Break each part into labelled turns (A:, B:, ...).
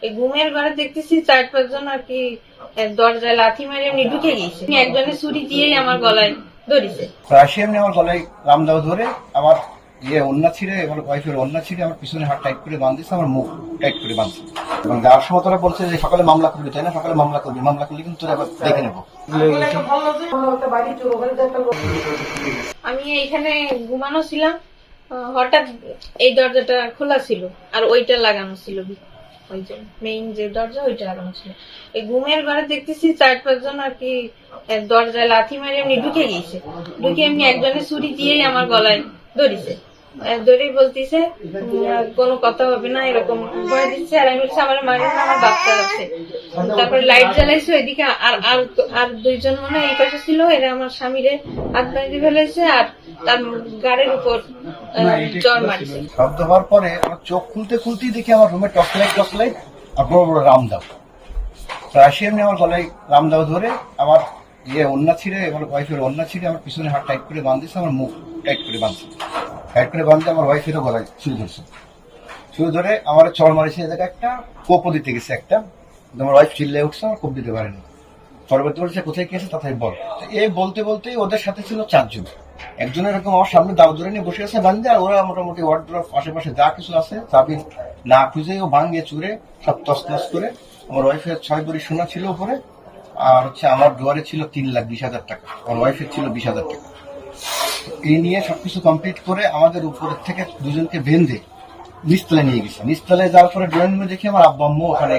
A: এই ঘুমের ঘরে দেখতেছি 4-5 জন আর কি দরজায় লাথি মেরে এমনি ঢুকে গেছে। একজনে ছুরি দিয়েই আমার গলায় ধরেছে।
B: রাশি এমনি আমার গলায় রামদাও ধরে আমার ওন্না ছিঁড়ে, আমার ওয়াইফের ওন্না ছিঁড়ে আমার পিছনে হাত টাইট করে বাঁধছে, আমার মুখ টাইট করে বাঁধছে। এবং যাওয়ার সময় তারা বলছে যে সকালে মামলা করবি, তাই না? সকালে মামলা করবি, মামলা করলে কিন্তু তোরা আবার দেখে নেবো।
A: আমি এইখানে ঘুমানো ছিলাম, হঠাৎ এই দরজাটা খোলা ছিল আর ওইটা লাগানো ছিল, ওই যে মেইন যে দরজা ওইটা লাগানো ছিল। এই ঘুমের ঘরে দেখতেছি 4-5 জন আর কি দরজায় লাথি মেরে এমনি ঢুকে গেছে। ঢুকে এমনি একজনে ছুরি দিয়েই আমার গলায় ধরেছে। ধরেই বলতেছে কোনো কথা হবে না, এরকম ভয় দিচ্ছে। আর আমি বলছি আমার মায়ের না, আমার বাচ্চা আছে। তারপরে লাইট জ্বালাইছে, ওইদিকে আর 2 জন মনে হয় এই পাশে ছিল, এরা আমার স্বামীরে হাত বাঁধে ফেলেছে আর তার গাড়ির উপর চড় মারছে।
B: শব্দ হওয়ার পরে আমার চোখ খুলতে খুলতেই দেখি আমার রুমে টর্চ লাইট আর বড় বড় রামদাও। রাশি এমনি আমার গলায় রামদাও ধরে আমার ওন্না ছিঁড়ে, আমার ওয়াইফের ওন্না ছিঁড়ে আমার পিছনে হাত টাইট করে বাঁধছে, আমার মুখ টাইট করে বাঁধছে। টাইট করে বাঁধতে আমার ওয়াইফেরও গলায় ছুরি ধরছে। ছুরি ধরে আমার চড় মারিছে, এ জায়গায় একটা কোপও দিতে গেছে একটা। আমার ওয়াইফ চিল্লায় উঠছে, আমার কোপ দিতে পারেনি। পরবর্তী বলছে কোথায় গিয়েছে তাড়াতাড়ি বল। এই বলতে বলতেই ওদের সাথে ছিল 4 জন। একজন এরকম আমার সামনে দাও ধরে নিয়ে বসে আছে বান্ধে, আর ওরা মোটামুটি ওয়ার্ড্রপ আশেপাশে যা কিছু আছে চাবি না খুঁজে ও ভাঙিয়ে চুরে সব তছনছ করে। আমার ওয়াইফের 6 ভরি সোনা ছিল উপরে, আর আমার ডোয়ারে ছিল 3,20,000 টাকা, আমার ওয়াইফের ছিল 20,000 টাকা। এই নিয়ে সবকিছু কমপ্লিট করে আমাদের উপরের থেকে 2 জনকে বেঁধে নিচতলায় নিয়ে গেছে। নিচতলায় যাওয়ার পরে ড্রয়িং রুমে দেখি আমার আব্বা আম্মু ওখানে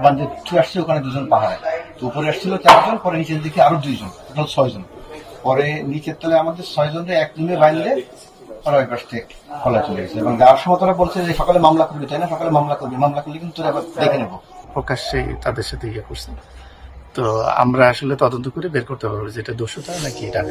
B: বান্ধে আসছে, ওখানে 2 জন পাহাড়ে। তো উপরে আসছিল 4 জন, পরে নিচের দিকে আরো 2 জন, টোটাল 6 জন। পরে নিচের তলায় আমাদের 6 জনকে এক রুমে বাঁধলে ওরা ওই পাশ থেকে খোলা চলে গেছে। এবং যাওয়ার সময় তারা বলছে যে সকালে মামলা করবি, তাই না? সকালে মামলা করবি, মামলা করলে কিন্তু তোরা আবার দেখে নেবো।
C: প্রকাশ্যে তাদের সাথে করছে। তো আমরা আসলে তদন্ত করে বের করতে পারবো যেটা দোষটা নাকি এটা।